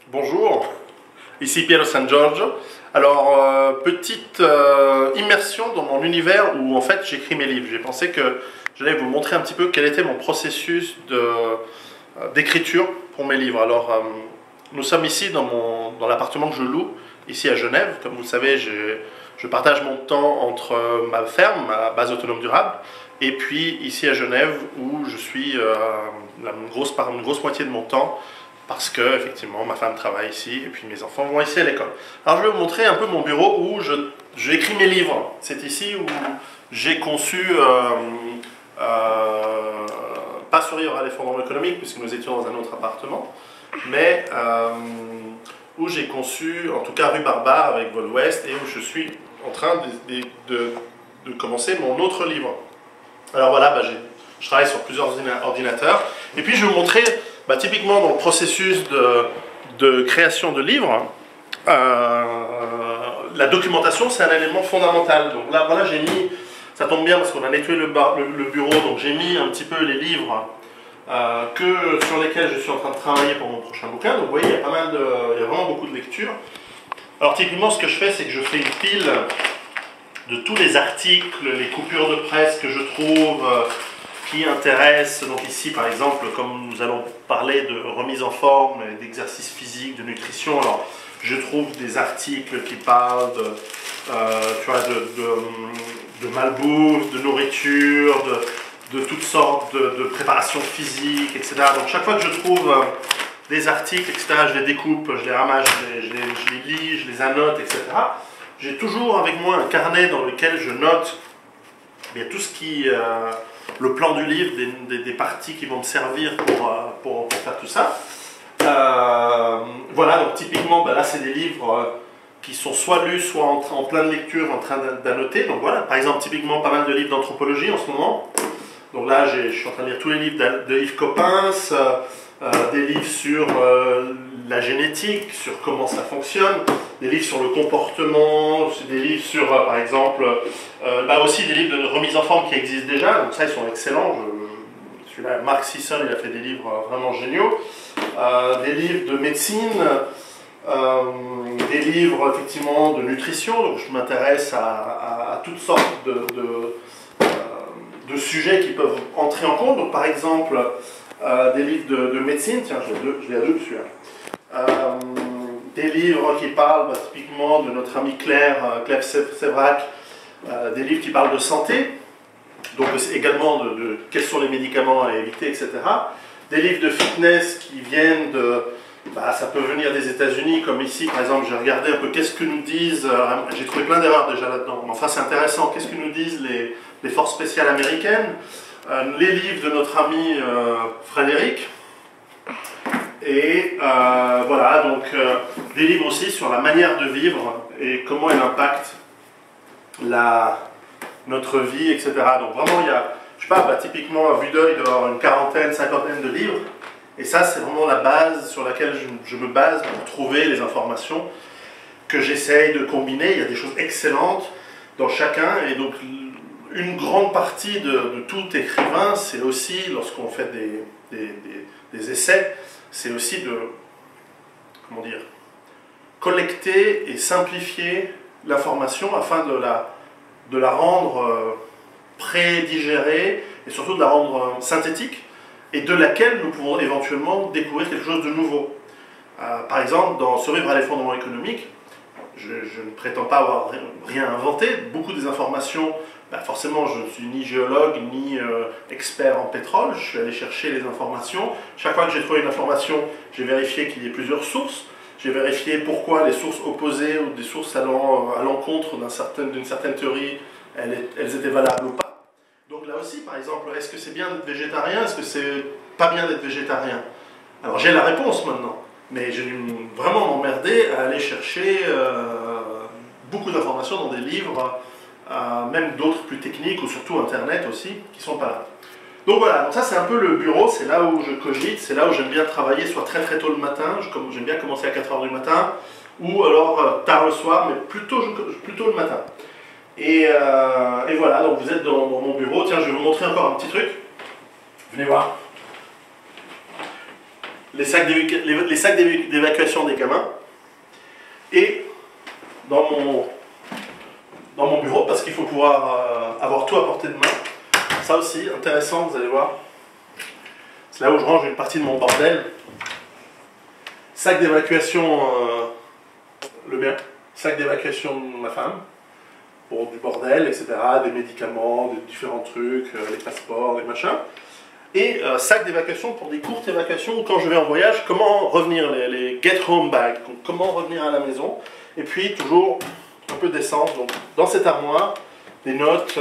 Bonjour, ici Piero San Giorgio. Alors, petite immersion dans mon univers où en fait j'écris mes livres. J'ai pensé que j'allais vous montrer un petit peu quel était mon processus d'écriture pour mes livres. Alors, nous sommes ici dans l'appartement que je loue, ici à Genève. Comme vous le savez, je partage mon temps entre ma ferme, ma base autonome durable, et puis ici à Genève où je suis une grosse moitié de mon temps parce que effectivement ma femme travaille ici et puis mes enfants vont ici à l'école. Alors je vais vous montrer un peu mon bureau où j'écris mes livres. C'est ici où j'ai conçu, pas sur Vivre à l'effondrement économique puisque nous étions dans un autre appartement, mais où j'ai conçu, en tout cas rue Barbare avec Vol Ouest, et où je suis en train de commencer mon autre livre. Alors voilà, je travaille sur plusieurs ordinateurs, et puis je vais vous montrer typiquement dans le processus de création de livres, la documentation c'est un élément fondamental. Donc là, voilà, j'ai mis, ça tombe bien parce qu'on a nettoyé le bureau, donc j'ai mis un petit peu les livres sur lesquels je suis en train de travailler pour mon prochain bouquin. Donc vous voyez, il y a vraiment beaucoup de lectures. Alors typiquement ce que je fais, c'est que je fais une pile de tous les articles, les coupures de presse que je trouve qui intéressent. Donc ici par exemple, comme nous allons parler de remise en forme, d'exercice physique, de nutrition, alors je trouve des articles qui parlent de malbouffe, de nourriture, de toutes sortes de préparations physiques, etc. Donc chaque fois que je trouve des articles, etc., je les découpe, je les ramasse, je les lis, je les annote, etc. J'ai toujours avec moi un carnet dans lequel je note tout ce qui... le plan du livre, des parties qui vont me servir pour faire tout ça. Voilà, donc typiquement, là c'est des livres qui sont soit lus, soit en pleine lecture, en train d'annoter. Donc voilà, par exemple, typiquement pas mal de livres d'anthropologie en ce moment. Donc là, je suis en train de lire tous les livres de Yves Coppens, des livres sur la génétique, sur comment ça fonctionne, des livres sur le comportement, des livres sur, par exemple, aussi des livres de remise en forme qui existent déjà, donc ça ils sont excellents. Celui-là, Mark Sisson, il a fait des livres vraiment géniaux, des livres de médecine, des livres effectivement de nutrition, donc je m'intéresse à toutes sortes de sujets qui peuvent entrer en compte. Donc par exemple, des livres de médecine, tiens, je l'ai à deux celui-là. Des livres qui parlent typiquement de notre amie Claire Sévrac, des livres qui parlent de santé, donc également de quels sont les médicaments à éviter, etc. Des livres de fitness qui viennent ça peut venir des États-Unis, comme ici par exemple, j'ai regardé un peu qu'est-ce que nous disent, j'ai trouvé plein d'erreurs déjà là-dedans, mais enfin c'est intéressant, qu'est-ce que nous disent les forces spéciales américaines, les livres de notre ami Frédéric. Et voilà, donc des livres aussi sur la manière de vivre et comment elle impacte notre vie, etc. Donc vraiment, il y a, je sais pas, typiquement à vue d'œil, il doit y avoir une quarantaine, cinquantaine de livres. Et ça, c'est vraiment la base sur laquelle je me base pour trouver les informations que j'essaye de combiner. Il y a des choses excellentes dans chacun. Et donc, une grande partie de tout écrivain, c'est aussi, lorsqu'on fait des essais, c'est aussi de, comment dire, collecter et simplifier l'information afin de la rendre prédigérée et surtout de la rendre synthétique et de laquelle nous pouvons éventuellement découvrir quelque chose de nouveau. Par exemple, dans Survivre à l'effondrement économique, je ne prétends pas avoir rien inventé. Beaucoup des informations, forcément je ne suis ni géologue ni expert en pétrole, je suis allé chercher les informations. Chaque fois que j'ai trouvé une information, j'ai vérifié qu'il y ait plusieurs sources. J'ai vérifié pourquoi les sources opposées ou des sources allant à l'encontre d'une certaine théorie, elles étaient valables ou pas. Donc là aussi, par exemple, est-ce que c'est bien d'être végétarien? Est-ce que c'est pas bien d'être végétarien? Alors j'ai la réponse maintenant, mais j'ai dû vraiment m'emmerder à aller chercher beaucoup d'informations dans des livres, même d'autres plus techniques, ou surtout Internet aussi, qui sont pas là. Donc voilà, donc ça c'est un peu le bureau, c'est là où je cogite, c'est là où j'aime bien travailler, soit très très tôt le matin, j'aime bien commencer à 4 h du matin, ou alors tard le soir, mais plutôt le matin. Et voilà, donc vous êtes dans mon bureau. Tiens, je vais vous montrer encore un petit truc. Venez voir. les sacs d'évacuation des gamins. Et dans mon bureau, parce qu'il faut pouvoir avoir tout à portée de main. Ça aussi, intéressant, vous allez voir. C'est là où je range une partie de mon bordel. Sac d'évacuation, le mien. Sac d'évacuation de ma femme. Pour du bordel, etc. Des médicaments, des différents trucs, les passeports, les machins. Et sac d'évacuation pour des courtes évacuations ou quand je vais en voyage, comment revenir, les get home bags, comment revenir à la maison. Et puis toujours un peu d'essence. Donc dans cette armoire, des notes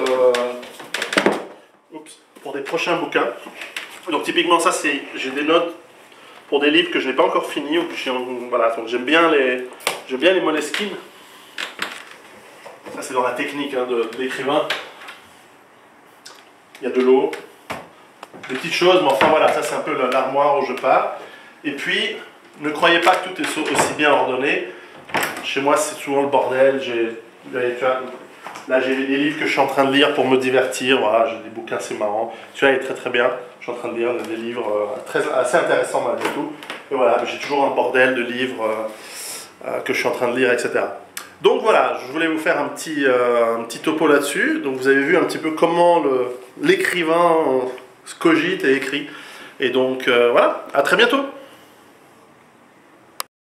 pour des prochains bouquins. Donc typiquement ça, j'ai des notes pour des livres que je n'ai pas encore finis. Voilà, donc j'aime bien les Moleskine. Ça c'est dans la technique hein, de l'écrivain. Il y a de l'eau. Des petites choses, mais enfin voilà, ça c'est un peu l'armoire où je pars. Et puis, ne croyez pas que tout est aussi bien ordonné. Chez moi, c'est souvent le bordel. Là, j'ai les livres que je suis en train de lire pour me divertir. Voilà, j'ai des bouquins, c'est marrant. Celui-là est très très bien. Je suis en train de lire des livres assez intéressants malgré tout. Et voilà, j'ai toujours un bordel de livres que je suis en train de lire, etc. Donc voilà, je voulais vous faire un petit topo là-dessus. Donc vous avez vu un petit peu comment l'écrivain cogite et écrit. Et donc voilà, à très bientôt.